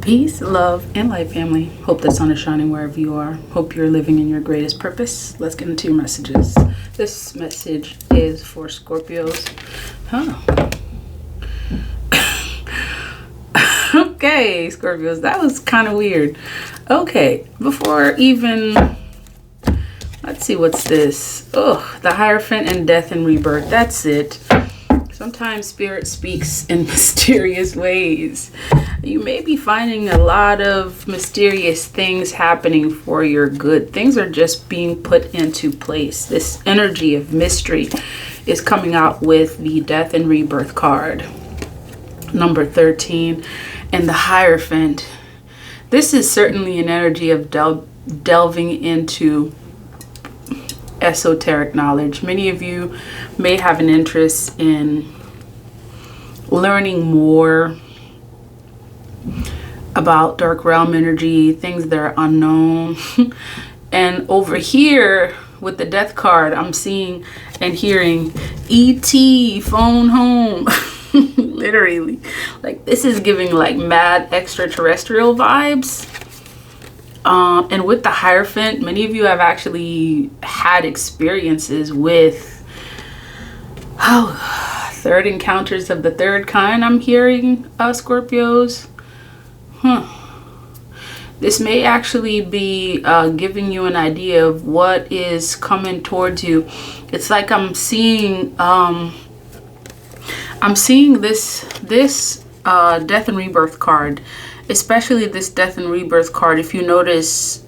Peace, love, and light, family. Hope the sun is shining wherever you are. Hope you're living in your greatest purpose. Let's get into your messages. This message is for Scorpios. Okay, Scorpios, that was kind of weird. Okay, before even... Let's see, what's this? Oh, the Hierophant and Death and Rebirth. That's it. Sometimes Spirit speaks in mysterious ways. You may be finding a lot of mysterious things happening for your good. Things are just being put into place. This energy of mystery is coming out with the Death and Rebirth card. Number 13. And the Hierophant. This is certainly an energy of delving into esoteric knowledge. Many of you may have an interest in learning more about dark realm energy, things that are unknown. And over here with the Death card, I'm seeing and hearing ET, phone home. Literally, like this is giving like mad extraterrestrial vibes. And with the Hierophant, many of you have actually had experiences with third encounters of the third kind. I'm hearing Scorpios. This may actually be giving you an idea of what is coming towards you. It's like I'm seeing this Death and Rebirth card. Especially this Death and Rebirth card, if you notice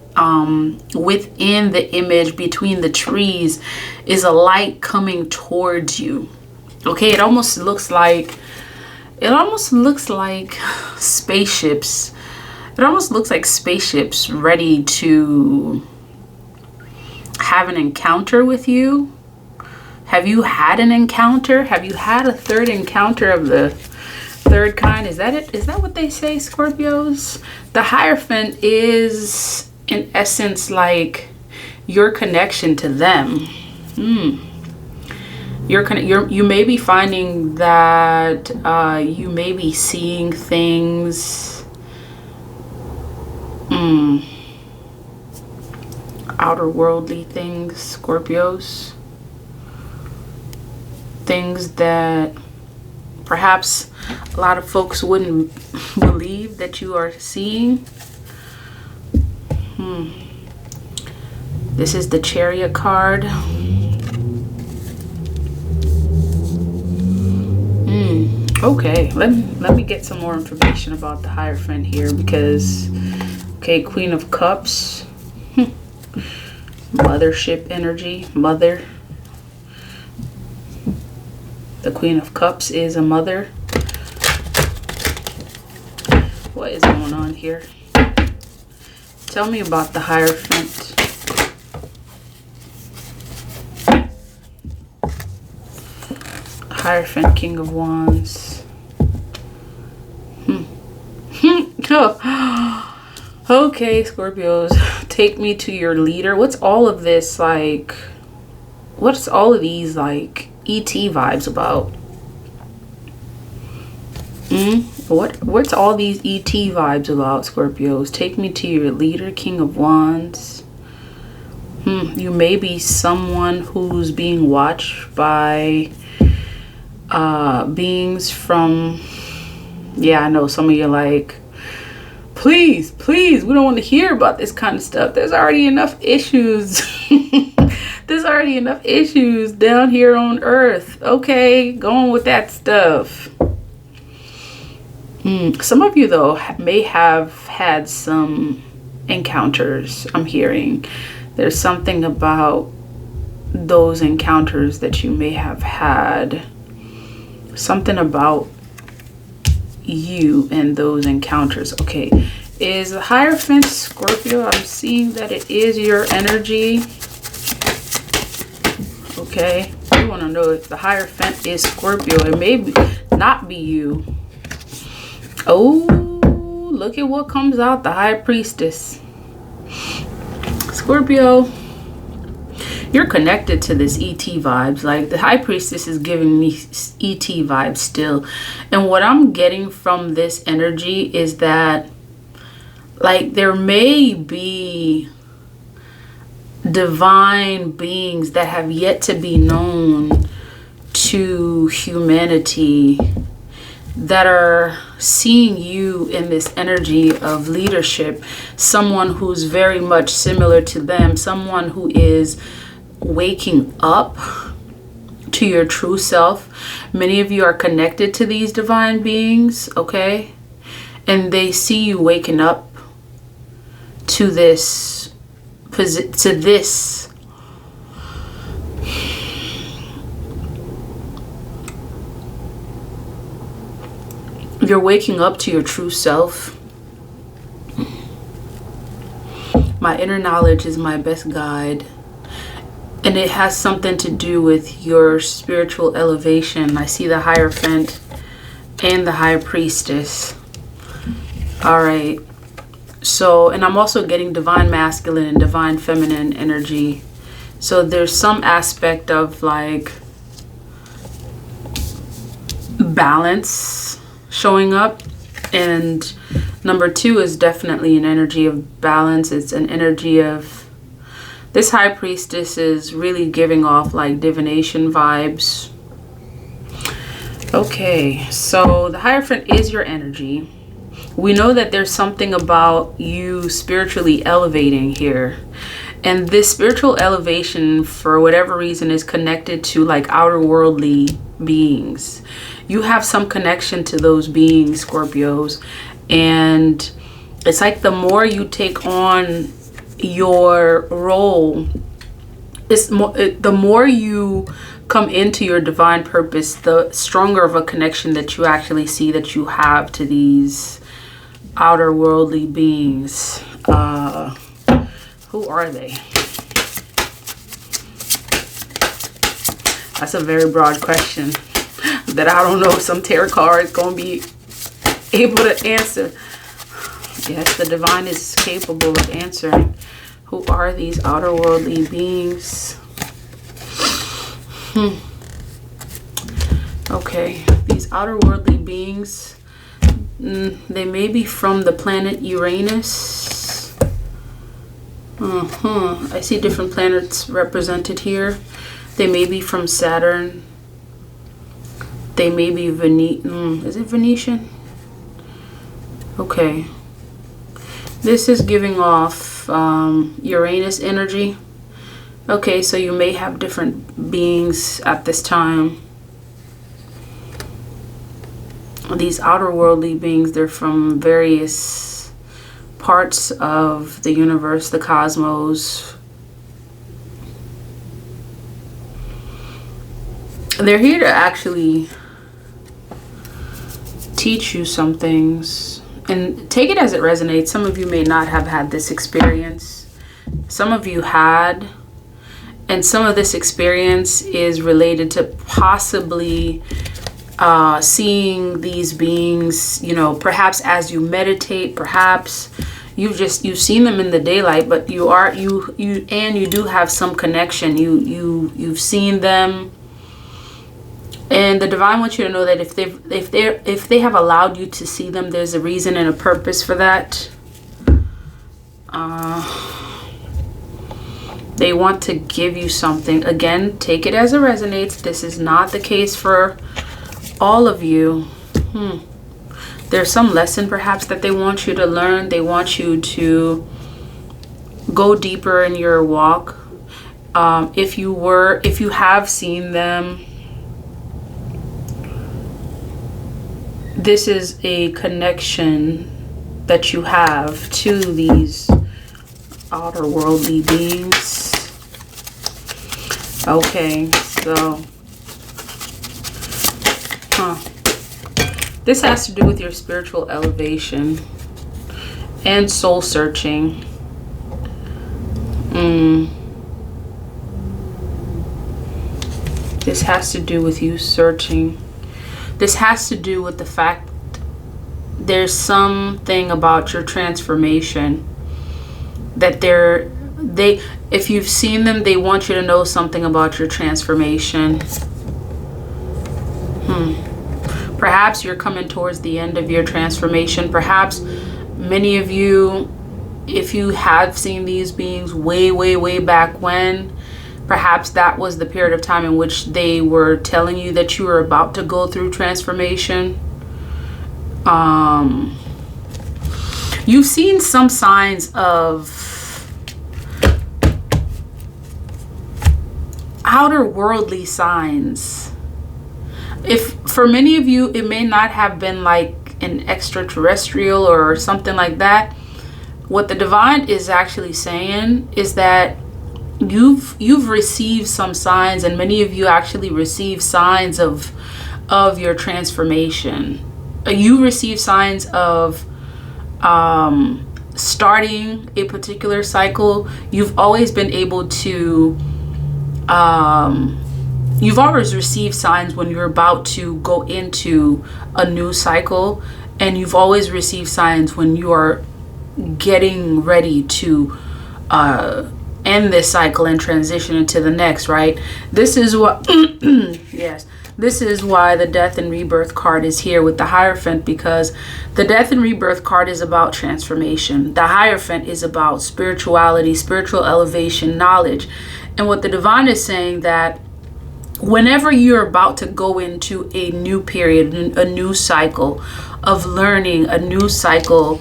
within the image between the trees is a light coming towards you. Okay, it almost looks like spaceships. It almost looks like spaceships ready to have an encounter with you. Have you had an encounter? Have you had a third encounter of the third kind? Is that it? Is that what they say, Scorpios? The Hierophant is in essence like your connection to them. You may be finding that you may be seeing things outer worldly things, Scorpios. Things that perhaps a lot of folks wouldn't believe that you are seeing. This is the Chariot card. Okay, let me get some more information about the Hierophant here, because okay, Queen of Cups, mothership energy, mother. The Queen of Cups is a mother. What is going on here? Tell me about the Hierophant. Hierophant, King of Wands. Okay, Scorpios, take me to your leader. What's all of this like? What's all of these like ET vibes about? What's all these ET vibes about, Scorpios? Take me to your leader, King of Wands. You may be someone who's being watched by beings from, yeah, I know some of you are like, please, we don't want to hear about this kind of stuff. There's already enough issues. There's already enough issues down here on Earth. Okay, going with that stuff. Some of you, though, may have had some encounters, I'm hearing. There's something about those encounters that you may have had. Something about you and those encounters. Okay, is the Hierophant Scorpio? I'm seeing that it is your energy. Okay, I want to know if the Hierophant is Scorpio. It may not be you. Oh, look at what comes out. The High Priestess. Scorpio, you're connected to this ET vibes. Like the High Priestess is giving me ET vibes still. And what I'm getting from this energy is that like there may be divine beings that have yet to be known to humanity that are seeing you in this energy of leadership, someone who's very much similar to them, someone who is waking up to your true self. Many of you are connected to these divine beings, okay? And they see you waking up to this, you're waking up to your true self. My inner knowledge is my best guide. And it has something to do with your spiritual elevation. I see the Hierophant and the High Priestess. All right. So, and I'm also getting divine masculine and divine feminine energy. So there's some aspect of like balance showing up. And number 2 is definitely an energy of balance. It's an energy of, this High Priestess is really giving off like divination vibes. Okay, so the Hierophant is your energy. We know that there's something about you spiritually elevating here. And this spiritual elevation, for whatever reason, is connected to like outer worldly beings. You have some connection to those beings, Scorpios. And it's like the more you take on your role, the more you come into your divine purpose, the stronger of a connection that you actually see that you have to these outer worldly beings. Who are they? That's a very broad question that I don't know if some tarot card is going to be able to answer. Yes, the divine is capable of answering. Who are these outer worldly beings? Okay, these outer worldly beings, they may be from the planet Uranus. I see different planets represented here. They may be from Saturn. They may be is it Venetian? Okay. This is giving off Uranus energy. Okay, so you may have different beings at this time. These outer worldly beings, they're from various parts of the universe, the cosmos. They're here to actually teach you some things. And take it as it resonates. Some of you may not have had this experience. Some of you had. And some of this experience is related to possibly seeing these beings, you know, perhaps as you meditate, perhaps you've seen them in the daylight, but you do have some connection. You've seen them. And the divine wants you to know that if they have allowed you to see them, there's a reason and a purpose for that. They want to give you something. Again, take it as it resonates. This is not the case for all of you. There's some lesson perhaps that they want you to learn. They want you to go deeper in your walk. If you have seen them, this is a connection that you have to these outer worldly beings. Okay, so this has to do with your spiritual elevation and soul searching. This has to do with you searching. This has to do with the fact there's something about your transformation that if you've seen them, they want you to know something about your transformation. Perhaps you're coming towards the end of your transformation. Perhaps many of you if you have seen these beings way, way, way back when, perhaps that was the period of time in which they were telling you that you were about to go through transformation. You've seen some signs of outer worldly signs. If for many of you, it may not have been like an extraterrestrial or something like that. What the divine is actually saying is that you've received some signs, and many of you actually receive signs of your transformation. You receive signs of starting a particular cycle. You've always been able to you've always received signs when you're about to go into a new cycle, and you've always received signs when you are getting ready to end this cycle and transition into the next, right? This is what yes, this is why the death and rebirth card is here with the Hierophant, because the death and rebirth card is about transformation. The Hierophant is about spirituality, spiritual elevation, knowledge. And what the divine is saying, that whenever you're about to go into a new period, a new cycle of learning, a new cycle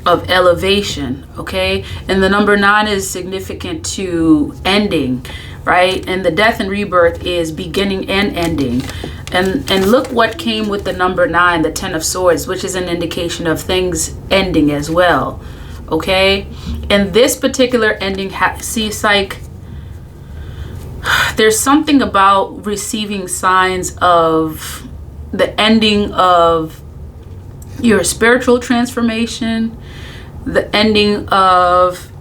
of elevation, okay? And the number 9 is significant to ending, right? And the death and rebirth is beginning and ending. And look what came with the number 9, the 10 of Swords, which is an indication of things ending as well, okay? And this particular ending, see, it's like there's something about receiving signs of the ending of your spiritual transformation, the ending of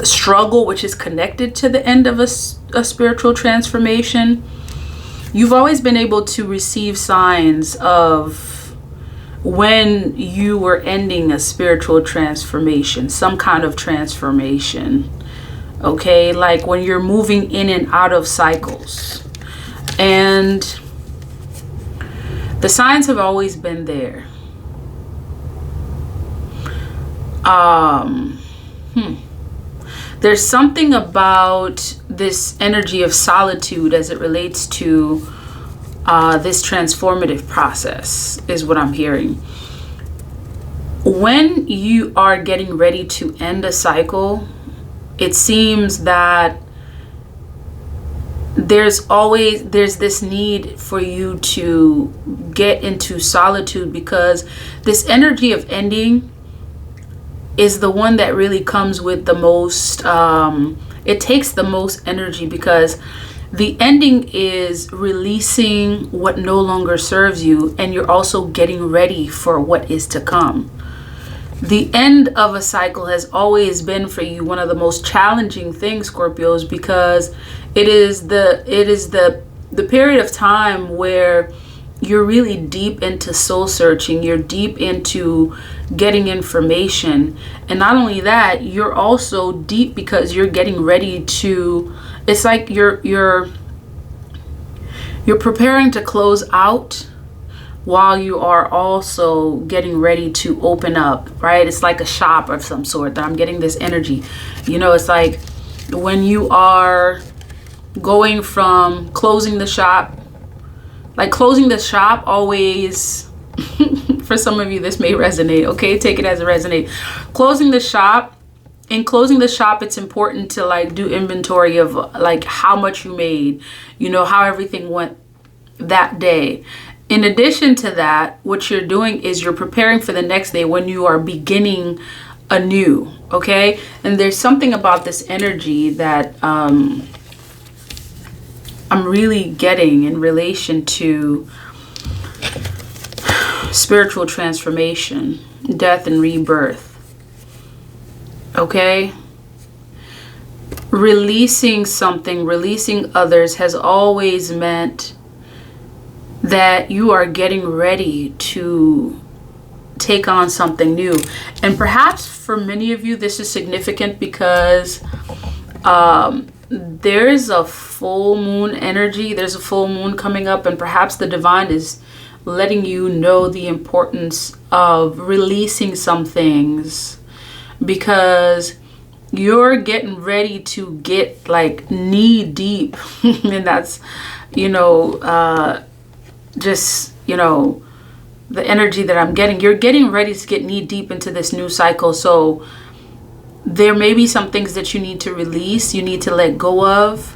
struggle, which is connected to the end of a spiritual transformation. You've always been able to receive signs of when you were ending a spiritual transformation, some kind of transformation. Okay, like when you're moving in and out of cycles. And the signs have always been there. There's something about this energy of solitude as it relates to this transformative process, is what I'm hearing. When you are getting ready to end a cycle, it seems that there's this need for you to get into solitude, because this energy of ending is the one that really comes with the most, it takes the most energy, because the ending is releasing what no longer serves you, and you're also getting ready for what is to come. The end of a cycle has always been for you one of the most challenging things, Scorpios, because it is the period of time where you're really deep into soul searching, you're deep into getting information. And not only that, you're also deep because you're getting ready to, it's like you're preparing to close out while you are also getting ready to open up, right? It's like a shop of some sort that I'm getting this energy. You know, it's like when you are going from closing the shop, like closing the shop always, for some of you, this may resonate, okay? Take it as it resonates. Closing the shop, in closing the shop, it's important to like do inventory of like how much you made, you know, how everything went that day. In addition to that, what you're doing is you're preparing for the next day when you are beginning anew, okay? And there's something about this energy that I'm really getting in relation to spiritual transformation, death and rebirth, okay? Releasing something, releasing others has always meant that you are getting ready to take on something new. And perhaps for many of you, this is significant because there's a full moon energy. There's a full moon coming up, and perhaps the divine is letting you know the importance of releasing some things, because you're getting ready to get like knee deep. And that's, just, the energy that I'm getting. You're getting ready to get knee deep into this new cycle. So there may be some things that you need to release, you need to let go of.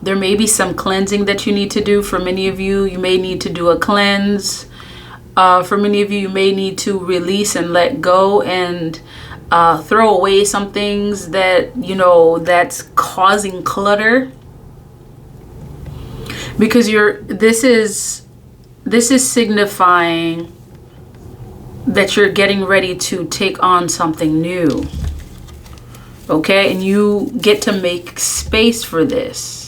There may be some cleansing that you need to do. For many of you, you may need to do a cleanse. For many of you, you may need to release and let go and throw away some things that, that's causing clutter. Because this is signifying that you're getting ready to take on something new. Okay, and you get to make space for this.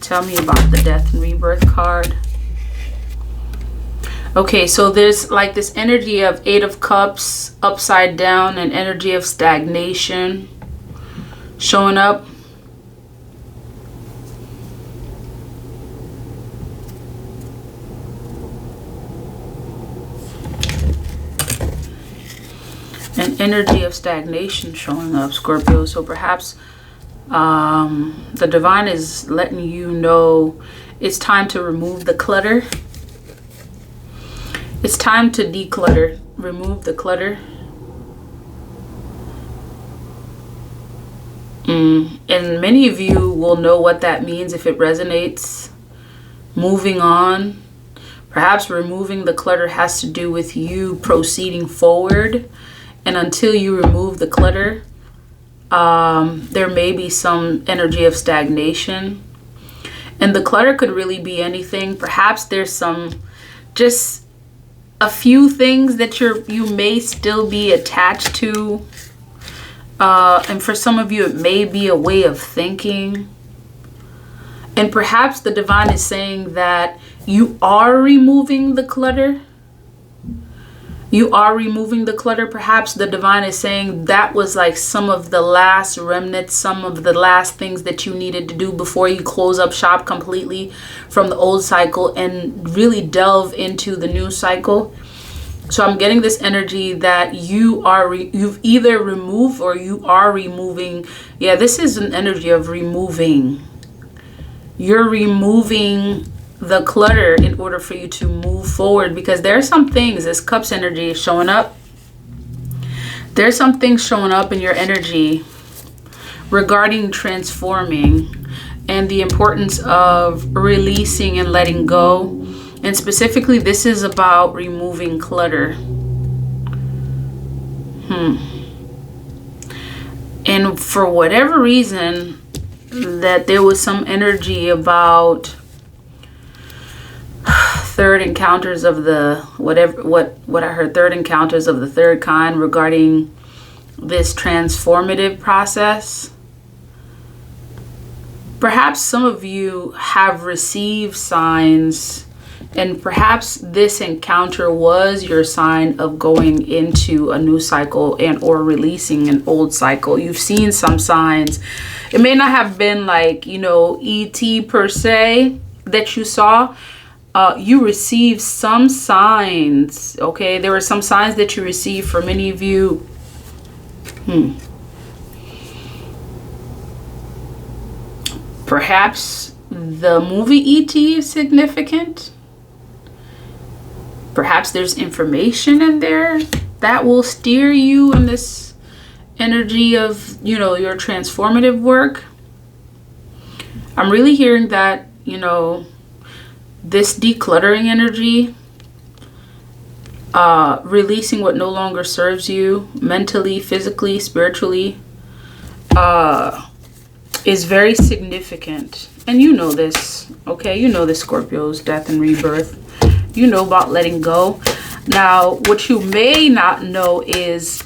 Tell me about the Death and Rebirth card. Okay, so there's like this energy of 8 of Cups upside down, and energy of stagnation showing up. An energy of stagnation showing up, Scorpio. So perhaps the divine is letting you know it's time to remove the clutter. It's time to declutter, remove the clutter. And many of you will know what that means if it resonates. Moving on. Perhaps removing the clutter has to do with you proceeding forward. And until you remove the clutter, there may be some energy of stagnation. And the clutter could really be anything. Perhaps there's just a few things that you may still be attached to. And for some of you, it may be a way of thinking. And perhaps the divine is saying that you are removing the clutter. You are removing the clutter. Perhaps the divine is saying that was like some of the last remnants, some of the last things that you needed to do before you close up shop completely from the old cycle and really delve into the new cycle. So I'm getting this energy that you've either removed or you are removing. Yeah, this is an energy of removing. You're removing the clutter in order for you to move forward, because there are some things, this Cups energy is showing up. There's some things showing up in your energy regarding transforming and the importance of releasing and letting go. And specifically, this is about removing clutter. And for whatever reason, that there was some energy about third encounters of the what I heard, third encounters of the third kind regarding this transformative process. Perhaps some of you have received signs, and perhaps this encounter was your sign of going into a new cycle and or releasing an old cycle. You've seen some signs. It may not have been like, ET per se that you saw. You received some signs, okay? There were some signs that you received for many of you. Perhaps the movie ET is significant. Perhaps there's information in there that will steer you in this energy of, your transformative work. I'm really hearing that, this decluttering energy, releasing what no longer serves you mentally, physically, spiritually, is very significant. And you know this, okay? You know this, Scorpios, death and rebirth. You know about letting go. Now, what you may not know is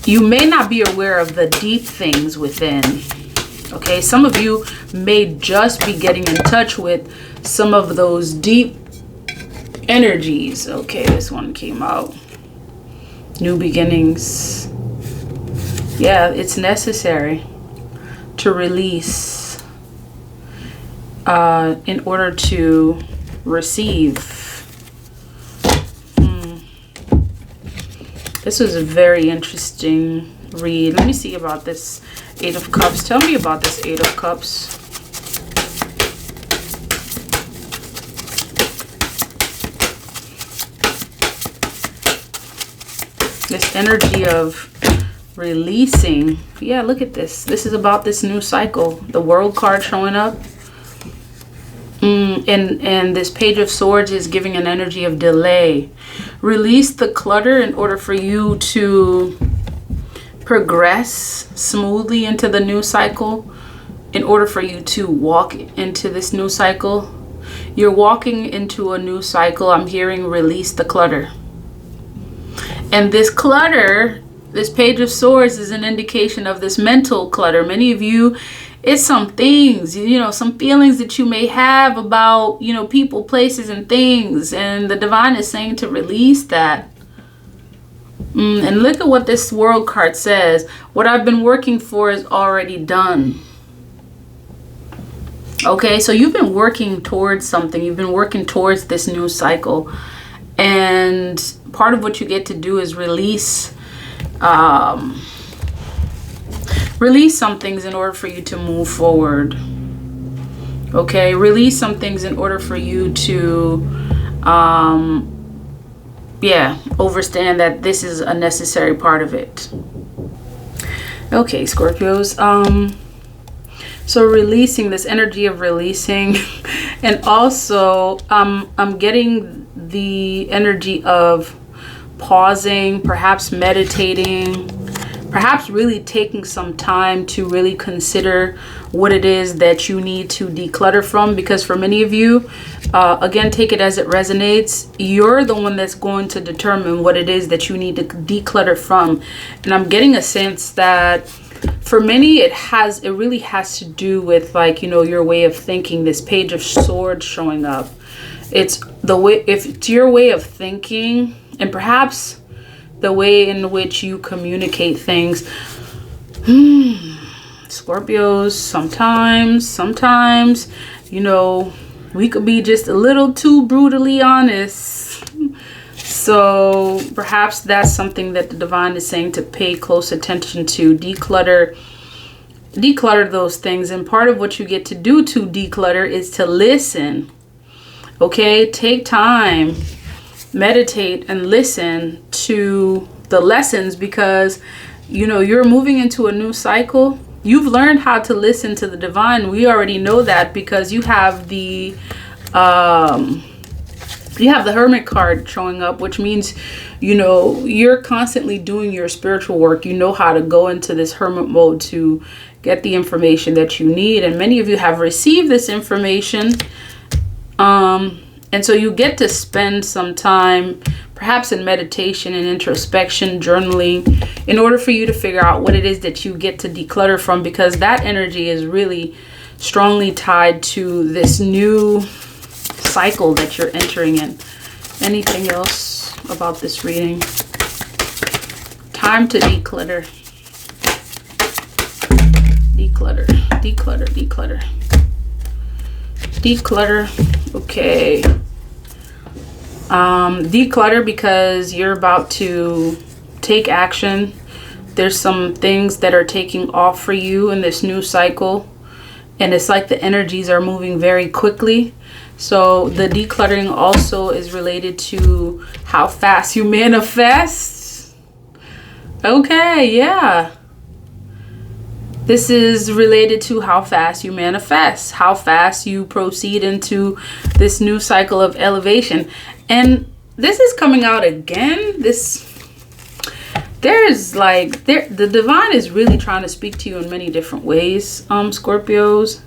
you may not be aware of the deep things within. Okay, some of you may just be getting in touch with some of those deep energies. Okay, this one came out. New beginnings. Yeah, it's necessary to release. in order to receive. This was a very interesting read. Let me see about this Eight of Cups. Tell me about this Eight of Cups. This energy of releasing. Yeah, look at this. This is about this new cycle. The World card showing up. And this Page of Swords is giving an energy of delay. Release the clutter in order for you to progress smoothly into the new cycle. In order for you to walk into this new cycle. You're walking into a new cycle. I'm hearing release the clutter. And this clutter, this Page of Swords, is an indication of this mental clutter. Many of you, it's some things, you know, some feelings that you may have about, you know, people, places, and things. And the divine is saying to release that. And look at what this World card says. What I've been working for is already done. Okay, so you've been working towards something. You've been working towards this new cycle. And part of what you get to do is release some things in order for you to move forward. Okay, release some things in order for you to understand that this is a necessary part of it. Okay, Scorpios. So releasing, this energy of releasing, and also I'm getting the energy of pausing, perhaps meditating, perhaps really taking some time to really consider what it is that you need to declutter from. Because for many of you, again, take it as it resonates. You're the one that's going to determine what it is that you need to declutter from. And I'm getting a sense that for many, it really has to do with, like, you know, your way of thinking. This Page of Swords showing up. It's the way, if it's your way of thinking, and perhaps the way in which you communicate things. Scorpios, sometimes, you know, we could be just a little too brutally honest. So perhaps that's something that the divine is saying to pay close attention to. Declutter those things. And part of what you get to do to declutter is to listen. Okay, take time, meditate, and listen to the lessons, because, you know, you're moving into a new cycle. You've learned how to listen to the divine. We already know that because you have the Hermit card showing up, which means, you know, you're constantly doing your spiritual work. You know how to go into this hermit mode to get the information that you need. And many of you have received this information. And so you get to spend some time, perhaps in meditation and introspection, journaling, in order for you to figure out what it is that you get to declutter from, because that energy is really strongly tied to this new cycle that you're entering in. Anything else about this reading? Time to declutter. Declutter, declutter, declutter. Declutter. Okay. Declutter because you're about to take action. There's some things that are taking off for you in this new cycle, and it's like the energies are moving very quickly. So the decluttering also is related to how fast you manifest. Okay, yeah. This is related to how fast you manifest, how fast you proceed into this new cycle of elevation. And this is coming out again. The divine is really trying to speak to you in many different ways, Scorpios.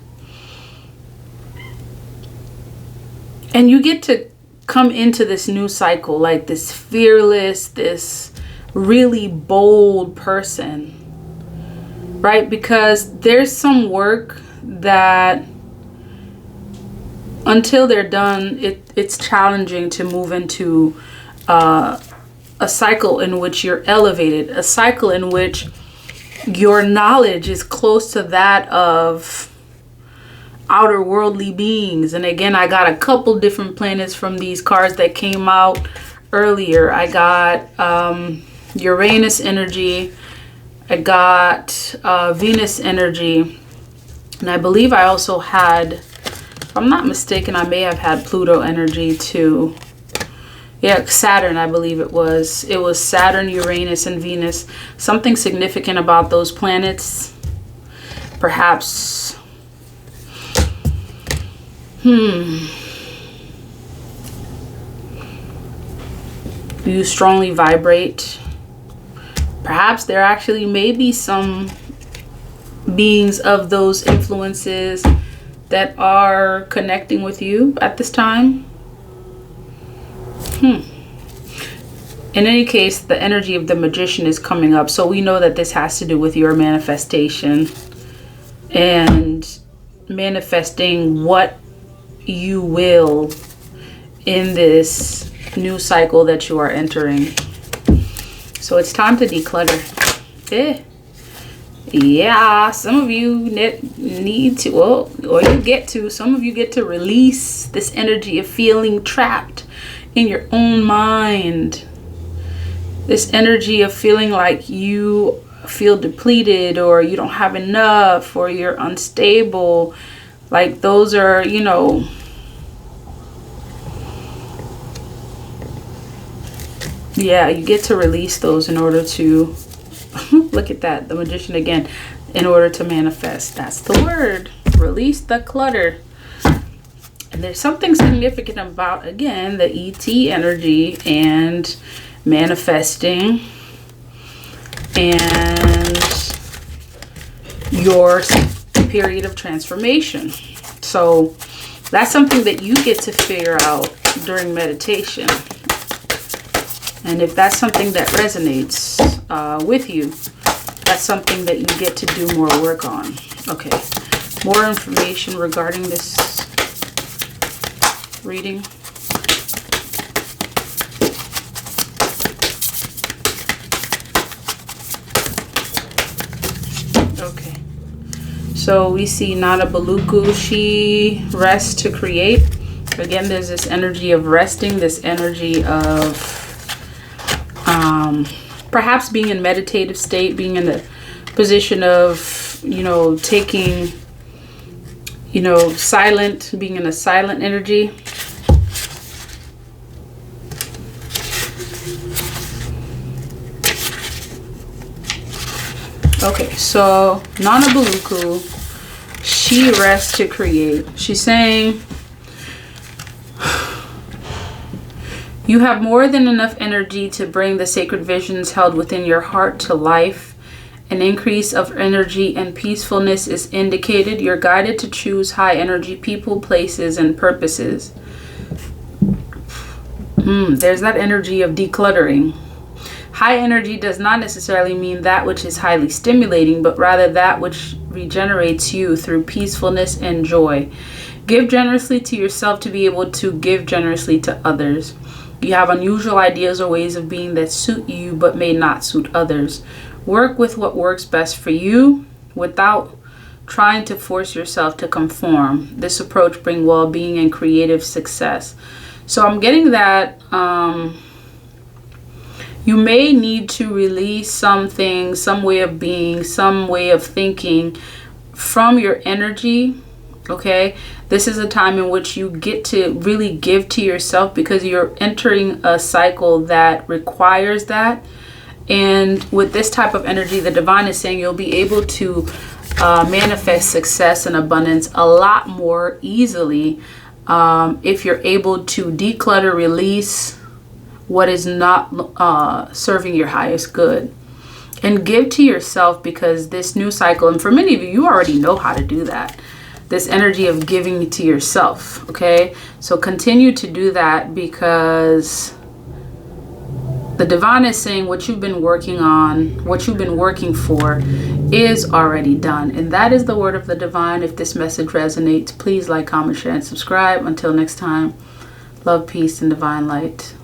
And you get to come into this new cycle like this fearless, this really bold person. Right? Because there's some work that until they're done, it's challenging to move into a cycle in which you're elevated, a cycle in which your knowledge is close to that of outer worldly beings. And again, I got a couple different planets from these cards that came out earlier. I got Uranus energy, I got Venus energy, and I believe I also had, if I'm not mistaken, I may have had Pluto energy too. Yeah, Saturn, I believe it was. It was Saturn, Uranus, and Venus. Something significant about those planets. Perhaps, you strongly vibrate. Perhaps there actually may be some beings of those influences that are connecting with you at this time. In any case, the energy of the Magician is coming up. So we know that this has to do with your manifestation and manifesting what you will in this new cycle that you are entering. So it's time to declutter. Yeah, some of you need to, well, or you get to, some of you get to release this energy of feeling trapped in your own mind. This energy of feeling like you feel depleted, or you don't have enough, or you're unstable. Like those are, you know, yeah, you get to release those in order to look at that, the Magician again, in order to manifest. That's the word. Release the clutter. And there's something significant about, again, the ET energy and manifesting and your period of transformation. So that's something that you get to figure out during meditation. And if that's something that resonates with you, that's something that you get to do more work on. Okay, more information regarding this reading. Okay, so we see Nana Baluku, she rests to create. Again, there's this energy of resting, this energy of perhaps being in meditative state, being in the position of, you know, taking, you know, silent, being in a silent energy. Okay, so Nana Baluku, she rests to create. She's saying, you have more than enough energy to bring the sacred visions held within your heart to life. An increase of energy and peacefulness is indicated. You're guided to choose high energy people, places, and purposes. There's that energy of decluttering. High energy does not necessarily mean that which is highly stimulating, but rather that which regenerates you through peacefulness and joy. Give generously to yourself to be able to give generously to others. You have unusual ideas or ways of being that suit you but may not suit others. Work with what works best for you without trying to force yourself to conform. This approach brings well-being and creative success. So I'm getting that you may need to release something, some way of being, some way of thinking from your energy. Okay, this is a time in which you get to really give to yourself, because you're entering a cycle that requires that. And with this type of energy, the divine is saying you'll be able to manifest success and abundance a lot more easily if you're able to declutter, release what is not serving your highest good, and give to yourself, because this new cycle, and for many of you, you already know how to do that. This energy of giving to yourself. Okay, so continue to do that, because the divine is saying what you've been working on, what you've been working for, is already done. And that is the word of the divine. If this message resonates, please like, comment, share, and subscribe. Until next time, love, peace, and divine light.